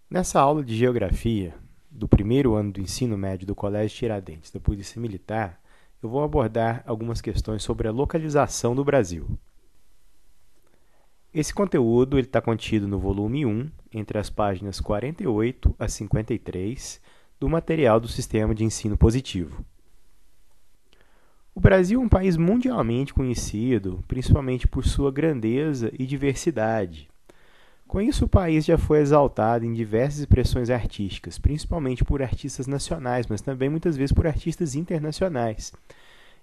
Nessa aula de Geografia, do primeiro ano do ensino médio do Colégio Tiradentes da Polícia Militar, eu vou abordar algumas questões sobre a localização do Brasil. Esse conteúdo está contido no volume 1, entre as páginas 48 a 53, do material do Sistema de Ensino Positivo. O Brasil é um país mundialmente conhecido, principalmente por sua grandeza e diversidade. Com isso, o país já foi exaltado em diversas expressões artísticas, principalmente por artistas nacionais, mas também muitas vezes por artistas internacionais.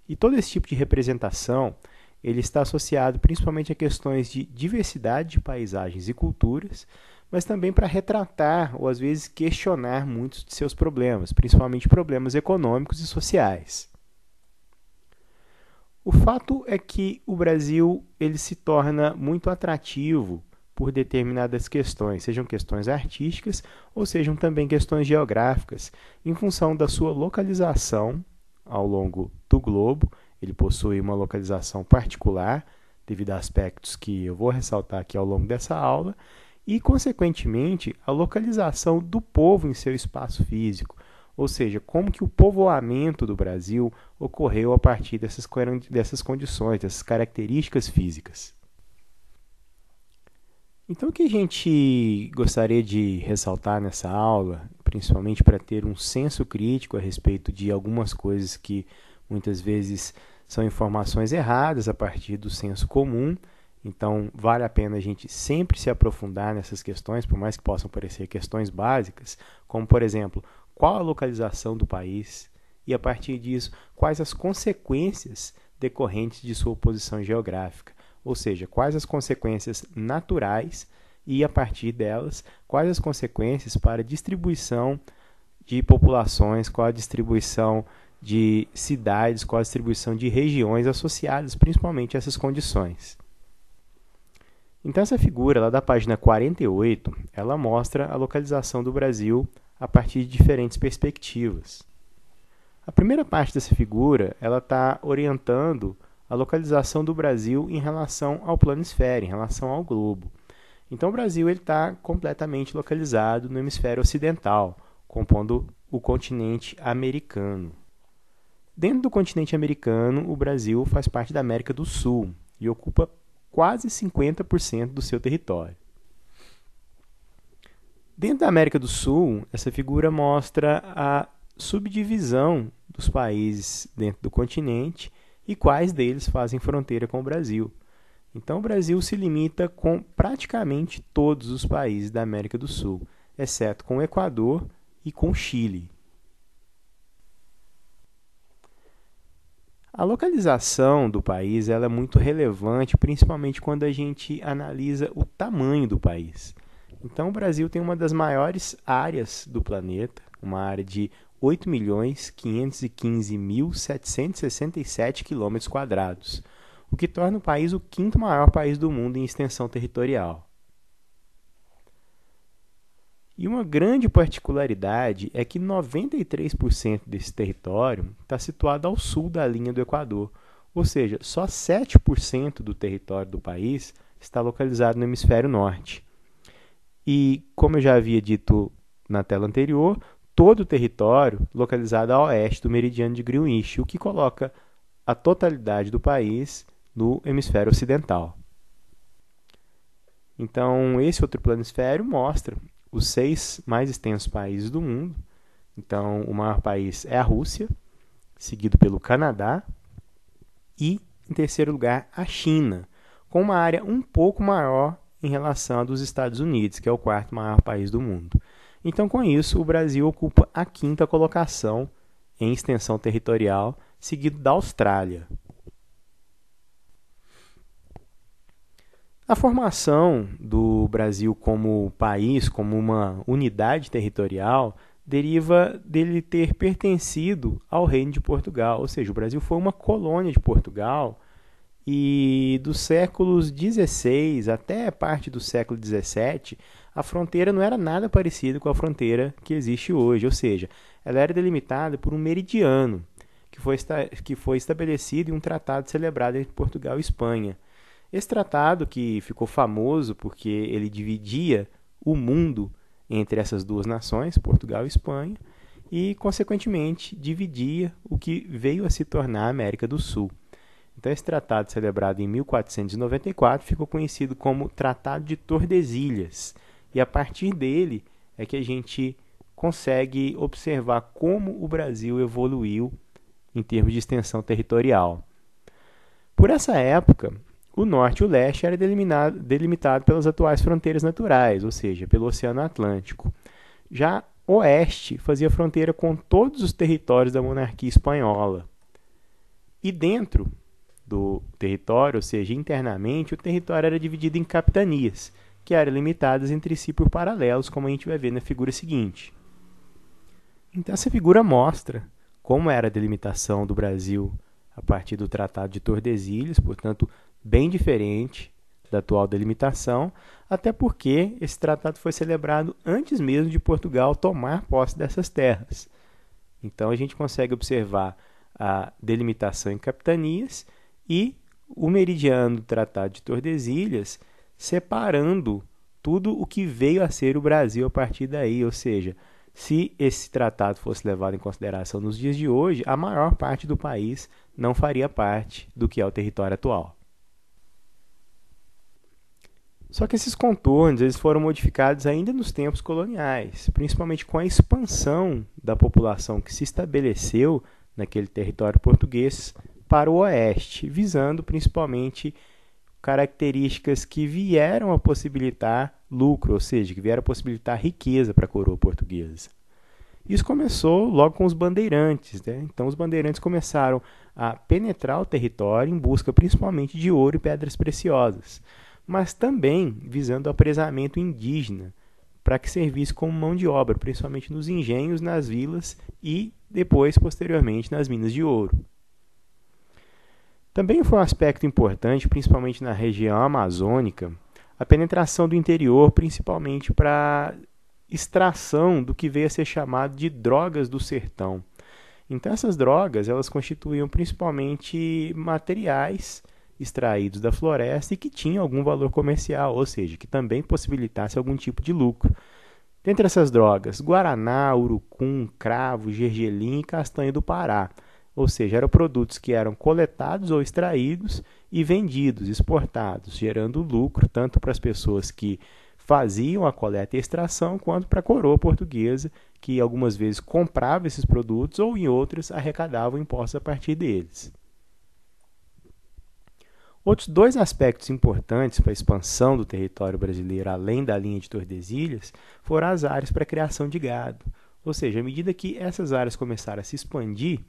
E todo esse tipo de representação ele está associado principalmente a questões de diversidade de paisagens e culturas, mas também para retratar ou às vezes questionar muitos de seus problemas, principalmente problemas econômicos e sociais. O fato é que o Brasil ele se torna muito atrativo por determinadas questões, sejam questões artísticas ou sejam também questões geográficas, em função da sua localização ao longo do globo. Ele possui uma localização particular, devido a aspectos que eu vou ressaltar aqui ao longo dessa aula, e, consequentemente, a localização do povo em seu espaço físico, ou seja, como que o povoamento do Brasil ocorreu a partir dessas condições, dessas características físicas. Então, o que a gente gostaria de ressaltar nessa aula, principalmente para ter um senso crítico a respeito de algumas coisas que muitas vezes são informações erradas a partir do senso comum, então vale a pena a gente sempre se aprofundar nessas questões, por mais que possam parecer questões básicas, como, por exemplo, qual a localização do país e, a partir disso, quais as consequências decorrentes de sua posição geográfica. Ou seja, quais as consequências naturais e, a partir delas, quais as consequências para a distribuição de populações, qual a distribuição de cidades, qual a distribuição de regiões associadas principalmente a essas condições. Então, essa figura lá da página 48, ela mostra a localização do Brasil a partir de diferentes perspectivas. A primeira parte dessa figura ela está orientando a localização do Brasil em relação ao planisfério, em relação ao globo. Então, o Brasil está completamente localizado no hemisfério ocidental, compondo o continente americano. Dentro do continente americano, o Brasil faz parte da América do Sul e ocupa quase 50% do seu território. Dentro da América do Sul, essa figura mostra a subdivisão dos países dentro do continente e quais deles fazem fronteira com o Brasil. Então, o Brasil se limita com praticamente todos os países da América do Sul, exceto com o Equador e com o Chile. A localização do país ela é muito relevante, principalmente quando a gente analisa o tamanho do país. Então, o Brasil tem uma das maiores áreas do planeta, uma área de 8.515.767 km², o que torna o país o quinto maior país do mundo em extensão territorial. E uma grande particularidade é que 93% desse território está situado ao sul da linha do Equador, ou seja, só 7% do território do país está localizado no hemisfério norte. E, como eu já havia dito na tela anterior, todo o território localizado a oeste do meridiano de Greenwich, o que coloca a totalidade do país no hemisfério ocidental. Então, esse outro planisfério mostra os 6 mais extensos países do mundo. Então, o maior país é a Rússia, seguido pelo Canadá e, em terceiro lugar, a China, com uma área um pouco maior em relação à dos Estados Unidos, que é o quarto maior país do mundo. Então, com isso, o Brasil ocupa a quinta colocação em extensão territorial, seguido da Austrália. A formação do Brasil como país, como uma unidade territorial, deriva dele ter pertencido ao Reino de Portugal, ou seja, o Brasil foi uma colônia de Portugal e dos séculos XVI até parte do século XVII, a fronteira não era nada parecida com a fronteira que existe hoje, ou seja, ela era delimitada por um meridiano que foi estabelecido em um tratado celebrado entre Portugal e Espanha. Esse tratado, que ficou famoso porque ele dividia o mundo entre essas duas nações, Portugal e Espanha, e, consequentemente, dividia o que veio a se tornar a América do Sul. Então, esse tratado, celebrado em 1494, ficou conhecido como Tratado de Tordesilhas, e a partir dele é que a gente consegue observar como o Brasil evoluiu em termos de extensão territorial. Por essa época, o norte e o leste era delimitado pelas atuais fronteiras naturais, ou seja, pelo Oceano Atlântico. Já o oeste fazia fronteira com todos os territórios da monarquia espanhola. E dentro do território, ou seja, internamente, o território era dividido em capitanias, que eram limitadas entre si por paralelos, como a gente vai ver na figura seguinte. Então, essa figura mostra como era a delimitação do Brasil a partir do Tratado de Tordesilhas, portanto, bem diferente da atual delimitação, até porque esse tratado foi celebrado antes mesmo de Portugal tomar posse dessas terras. Então, a gente consegue observar a delimitação em capitanias e o meridiano do Tratado de Tordesilhas separando tudo o que veio a ser o Brasil a partir daí, ou seja, se esse tratado fosse levado em consideração nos dias de hoje, a maior parte do país não faria parte do que é o território atual. Só que esses contornos eles foram modificados ainda nos tempos coloniais, principalmente com a expansão da população que se estabeleceu naquele território português para o oeste, visando principalmente características que vieram a possibilitar lucro, ou seja, que vieram a possibilitar riqueza para a coroa portuguesa. Isso começou logo com os bandeirantes, né? Então, os bandeirantes começaram a penetrar o território em busca principalmente de ouro e pedras preciosas, mas também visando o apresamento indígena, para que servisse como mão de obra, principalmente nos engenhos, nas vilas e depois, posteriormente, nas minas de ouro. Também foi um aspecto importante, principalmente na região amazônica, a penetração do interior, principalmente para extração do que veio a ser chamado de drogas do sertão. Então, essas drogas elas constituíam principalmente materiais extraídos da floresta e que tinham algum valor comercial, ou seja, que também possibilitasse algum tipo de lucro. Dentre essas drogas, guaraná, urucum, cravo, gergelim e castanha do Pará. Ou seja, eram produtos que eram coletados ou extraídos e vendidos, exportados, gerando lucro tanto para as pessoas que faziam a coleta e extração, quanto para a coroa portuguesa, que algumas vezes comprava esses produtos ou em outras arrecadava impostos a partir deles. Outros dois aspectos importantes para a expansão do território brasileiro, além da linha de Tordesilhas, foram as áreas para a criação de gado. Ou seja, à medida que essas áreas começaram a se expandir,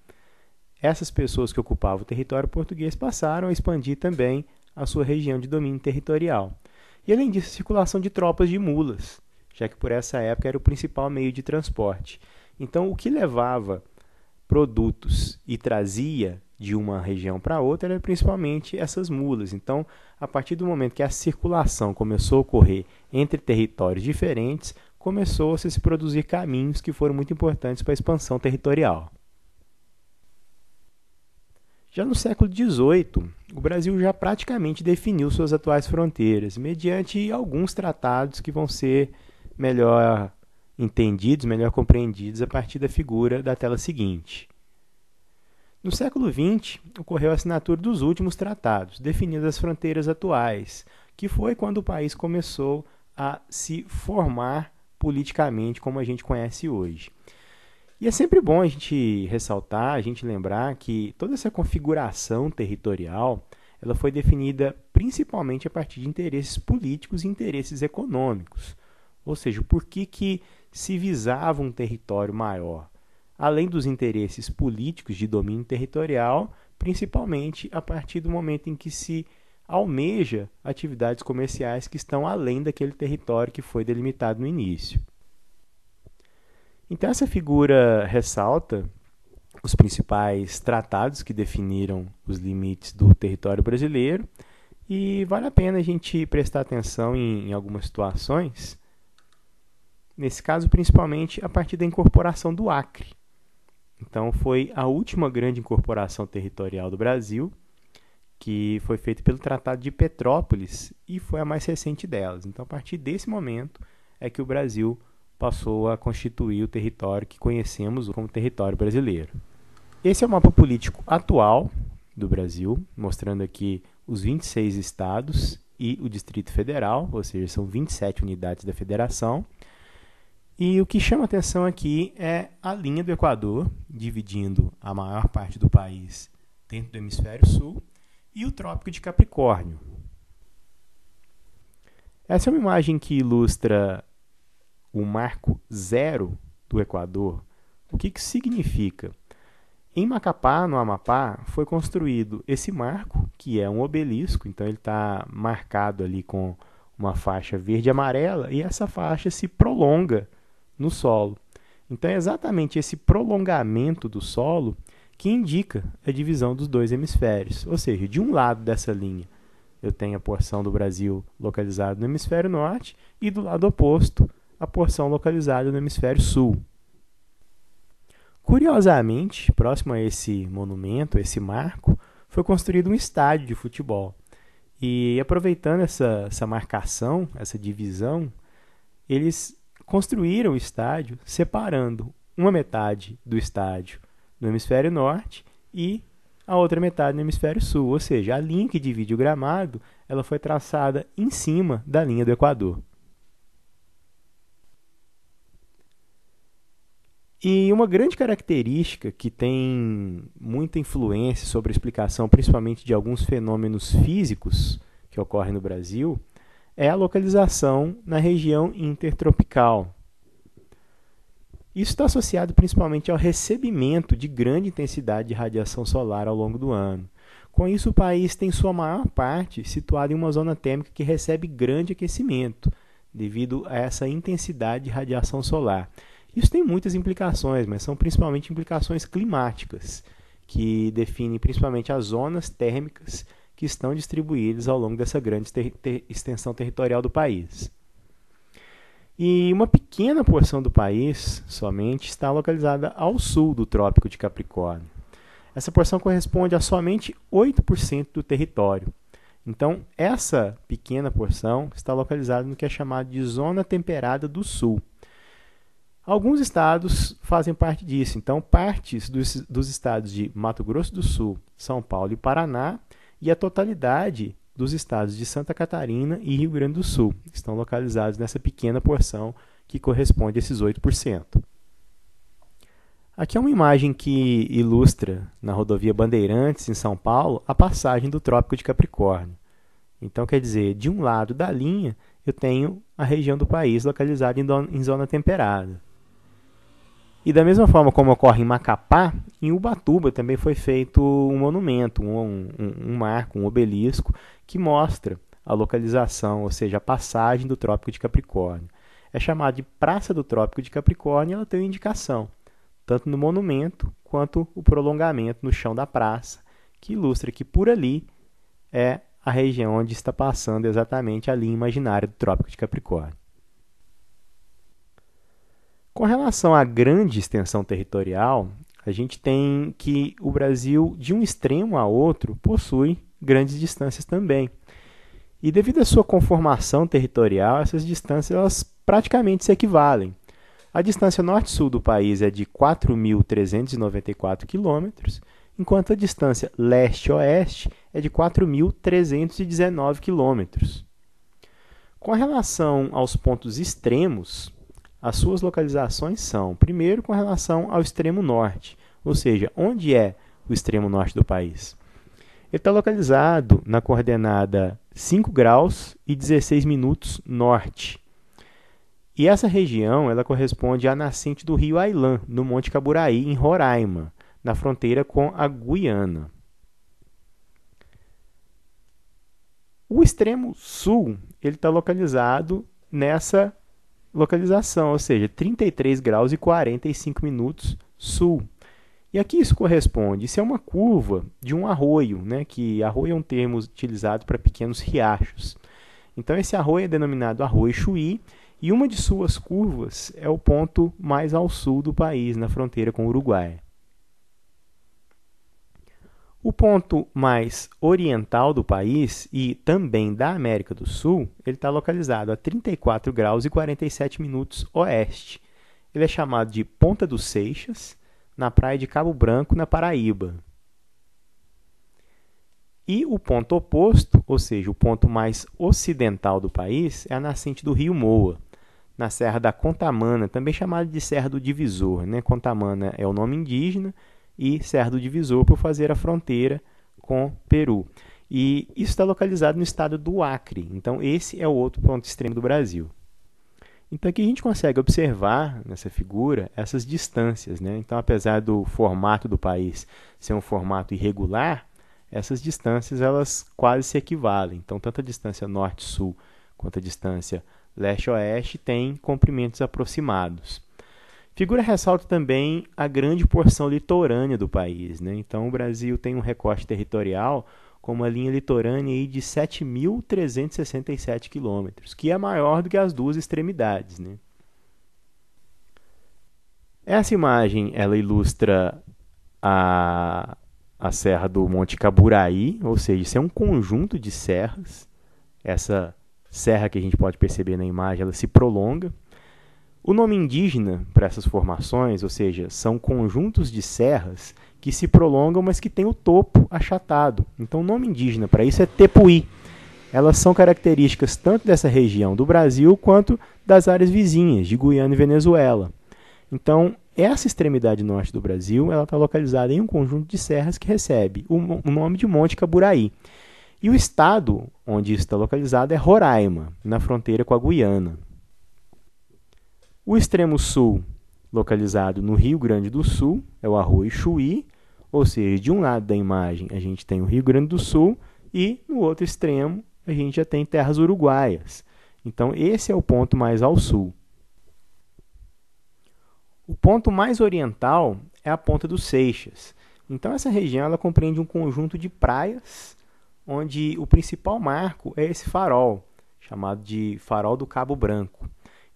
essas pessoas que ocupavam o território português passaram a expandir também a sua região de domínio territorial. E, além disso, a circulação de tropas de mulas, já que por essa época era o principal meio de transporte. Então, o que levava produtos e trazia de uma região para outra eram principalmente essas mulas. Então, a partir do momento que a circulação começou a ocorrer entre territórios diferentes, começou-se a se produzir caminhos que foram muito importantes para a expansão territorial. Já no século XVIII, o Brasil já praticamente definiu suas atuais fronteiras, mediante alguns tratados que vão ser melhor entendidos, melhor compreendidos a partir da figura da tela seguinte. No século XX, ocorreu a assinatura dos últimos tratados, definindo as fronteiras atuais, que foi quando o país começou a se formar politicamente como a gente conhece hoje. E é sempre bom a gente ressaltar, a gente lembrar que toda essa configuração territorial ela foi definida principalmente a partir de interesses políticos e interesses econômicos. Ou seja, por que se visava um território maior? Além dos interesses políticos de domínio territorial, principalmente a partir do momento em que se almeja atividades comerciais que estão além daquele território que foi delimitado no início. Então, essa figura ressalta os principais tratados que definiram os limites do território brasileiro e vale a pena a gente prestar atenção em algumas situações, nesse caso, principalmente a partir da incorporação do Acre. Então, foi a última grande incorporação territorial do Brasil, que foi feita pelo Tratado de Petrópolis e foi a mais recente delas. Então, a partir desse momento é que o Brasil passou a constituir o território que conhecemos como território brasileiro. Esse é o mapa político atual do Brasil, mostrando aqui os 26 estados e o Distrito Federal, ou seja, são 27 unidades da federação. E o que chama atenção aqui é a linha do Equador, dividindo a maior parte do país dentro do hemisfério sul, e o Trópico de Capricórnio. Essa é uma imagem que ilustra o marco zero do Equador. O que isso significa? Em Macapá, no Amapá, foi construído esse marco, que é um obelisco, então ele está marcado ali com uma faixa verde e amarela, e essa faixa se prolonga no solo. Então é exatamente esse prolongamento do solo que indica a divisão dos dois hemisférios. Ou seja, de um lado dessa linha eu tenho a porção do Brasil localizada no hemisfério norte e do lado oposto a porção localizada no hemisfério sul. Curiosamente, próximo a esse monumento, esse marco, foi construído um estádio de futebol. E aproveitando essa marcação, essa divisão, eles construíram o estádio separando uma metade do estádio no hemisfério norte e a outra metade no hemisfério sul. Ou seja, a linha que divide o gramado ela foi traçada em cima da linha do Equador. E uma grande característica que tem muita influência sobre a explicação, principalmente de alguns fenômenos físicos que ocorrem no Brasil, é a localização na região intertropical. Isso está associado principalmente ao recebimento de grande intensidade de radiação solar ao longo do ano. Com isso, o país tem sua maior parte situada em uma zona térmica que recebe grande aquecimento, devido a essa intensidade de radiação solar. Isso tem muitas implicações, mas são principalmente implicações climáticas, que definem principalmente as zonas térmicas que estão distribuídas ao longo dessa grande extensão territorial do país. E uma pequena porção do país somente está localizada ao sul do Trópico de Capricórnio. Essa porção corresponde a somente 8% do território. Então, essa pequena porção está localizada no que é chamado de Zona Temperada do Sul. Alguns estados fazem parte disso. Então, partes dos estados de Mato Grosso do Sul, São Paulo e Paraná, e a totalidade dos estados de Santa Catarina e Rio Grande do Sul estão localizados nessa pequena porção que corresponde a esses 8%. Aqui é uma imagem que ilustra, na rodovia Bandeirantes, em São Paulo, a passagem do Trópico de Capricórnio. Então, quer dizer, de um lado da linha, eu tenho a região do país localizada em zona temperada. E da mesma forma como ocorre em Macapá, em Ubatuba também foi feito um monumento, um marco, um obelisco, que mostra a localização, ou seja, a passagem do Trópico de Capricórnio. É chamado de Praça do Trópico de Capricórnio e ela tem uma indicação, tanto no monumento quanto o prolongamento no chão da praça, que ilustra que por ali é a região onde está passando exatamente a linha imaginária do Trópico de Capricórnio. Com relação à grande extensão territorial, a gente tem que o Brasil, de um extremo a outro, possui grandes distâncias também. E devido à sua conformação territorial, essas distâncias elas praticamente se equivalem. A distância norte-sul do país é de 4.394 km, enquanto a distância leste-oeste é de 4.319 km. Com relação aos pontos extremos, as suas localizações são, primeiro, com relação ao extremo norte, ou seja, onde é o extremo norte do país? Ele está localizado na coordenada 5 graus e 16 minutos norte. E essa região ela corresponde à nascente do rio Ailã, no Monte Caburaí, em Roraima, na fronteira com a Guiana. O extremo sul ele está localizado nessa localização, ou seja, 33 graus e 45 minutos sul. E aqui isso corresponde, isso é uma curva de um arroio, né? Que arroio é um termo utilizado para pequenos riachos. Então esse arroio é denominado Arroio Chuí e uma de suas curvas é o ponto mais ao sul do país, na fronteira com o Uruguai. O ponto mais oriental do país e também da América do Sul, ele está localizado a 34 graus e 47 minutos oeste. Ele é chamado de Ponta dos Seixas, na praia de Cabo Branco, na Paraíba. E o ponto oposto, ou seja, o ponto mais ocidental do país, é a nascente do rio Moa, na Serra da Contamana, também chamada de Serra do Divisor, né? Contamana é o nome indígena e Serra do Divisor por fazer a fronteira com Peru. E isso está localizado no estado do Acre. Então, esse é o outro ponto extremo do Brasil. Então, aqui a gente consegue observar nessa figura essas distâncias, né? Então, apesar do formato do país ser um formato irregular, essas distâncias elas quase se equivalem. Então, tanto a distância norte-sul quanto a distância leste-oeste têm comprimentos aproximados. Figura ressalta também a grande porção litorânea do país, né? Então, o Brasil tem um recorte territorial com uma linha litorânea aí de 7.367 quilômetros, que é maior do que as duas extremidades, né? Essa imagem ela ilustra a Serra do Monte Caburaí, ou seja, isso é um conjunto de serras. Essa serra que a gente pode perceber na imagem, ela se prolonga. O nome indígena para essas formações, ou seja, são conjuntos de serras que se prolongam, mas que têm o topo achatado. Então, o nome indígena para isso é tepuí. Elas são características tanto dessa região do Brasil quanto das áreas vizinhas, de Guiana e Venezuela. Então, essa extremidade norte do Brasil ela está localizada em um conjunto de serras que recebe o nome de Monte Caburaí. E o estado onde isso está localizado é Roraima, na fronteira com a Guiana. O extremo sul, localizado no Rio Grande do Sul, é o Arroio Chuí, ou seja, de um lado da imagem a gente tem o Rio Grande do Sul e no outro extremo a gente já tem terras uruguaias. Então, esse é o ponto mais ao sul. O ponto mais oriental é a Ponta dos Seixas. Então, essa região ela compreende um conjunto de praias, onde o principal marco é esse farol, chamado de Farol do Cabo Branco.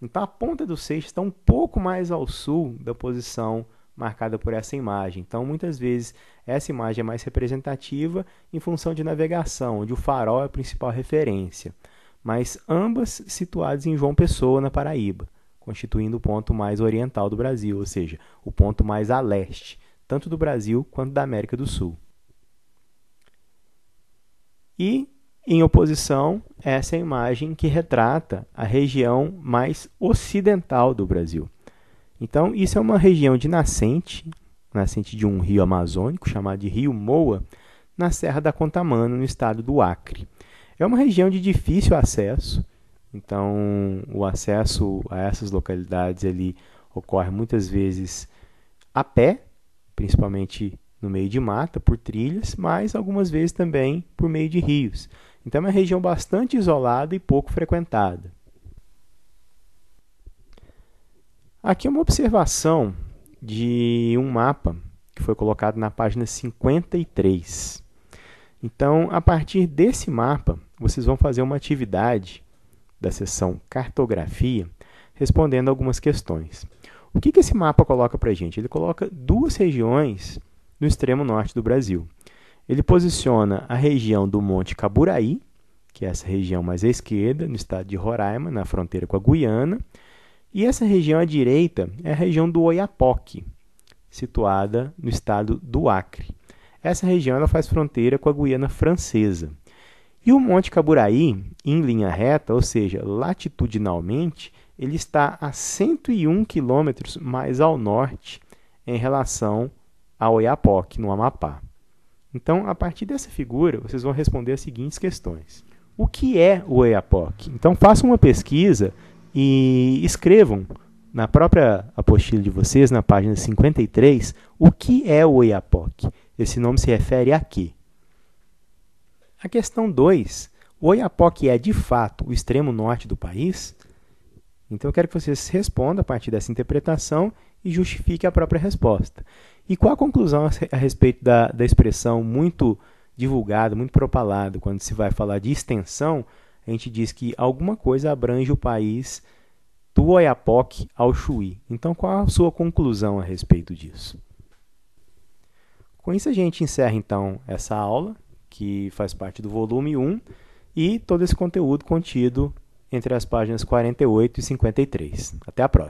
Então, a Ponta dos Seixas está um pouco mais ao sul da posição marcada por essa imagem. Então, muitas vezes, essa imagem é mais representativa em função de navegação, onde o farol é a principal referência. Mas ambas situadas em João Pessoa, na Paraíba, constituindo o ponto mais oriental do Brasil, ou seja, o ponto mais a leste, tanto do Brasil quanto da América do Sul. E, em oposição, essa é a imagem que retrata a região mais ocidental do Brasil. Então, isso é uma região de nascente de um rio amazônico, chamado de Rio Moa, na Serra da Contamana, no estado do Acre. É uma região de difícil acesso, então o acesso a essas localidades ele ocorre muitas vezes a pé, principalmente no meio de mata, por trilhas, mas algumas vezes também por meio de rios. Então é uma região bastante isolada e pouco frequentada. Aqui é uma observação de um mapa que foi colocado na página 53. Então, a partir desse mapa, vocês vão fazer uma atividade da seção Cartografia, respondendo algumas questões. O que esse mapa coloca para a gente? Ele coloca duas regiões no extremo norte do Brasil. Ele posiciona a região do Monte Caburaí, que é essa região mais à esquerda, no estado de Roraima, na fronteira com a Guiana, e essa região à direita é a região do Oiapoque, situada no estado do Acre. Essa região ela faz fronteira com a Guiana Francesa. E o Monte Caburaí, em linha reta, ou seja, latitudinalmente, ele está a 101 quilômetros mais ao norte em relação ao Oiapoque, no Amapá. Então, a partir dessa figura, vocês vão responder as seguintes questões. O que é o Oiapoque? Então, façam uma pesquisa e escrevam na própria apostila de vocês, na página 53, o que é o Oiapoque. Esse nome se refere a quê? A questão 2, o Oiapoque é de fato o extremo norte do país? Então eu quero que vocês respondam a partir dessa interpretação e justifiquem a própria resposta. E qual a conclusão a respeito da expressão muito divulgada, muito propalada, quando se vai falar de extensão, a gente diz que alguma coisa abrange o país do Oiapoque ao Chuí. Então, qual a sua conclusão a respeito disso? Com isso a gente encerra então essa aula, que faz parte do volume 1, e todo esse conteúdo contido entre as páginas 48 e 53. Até a próxima!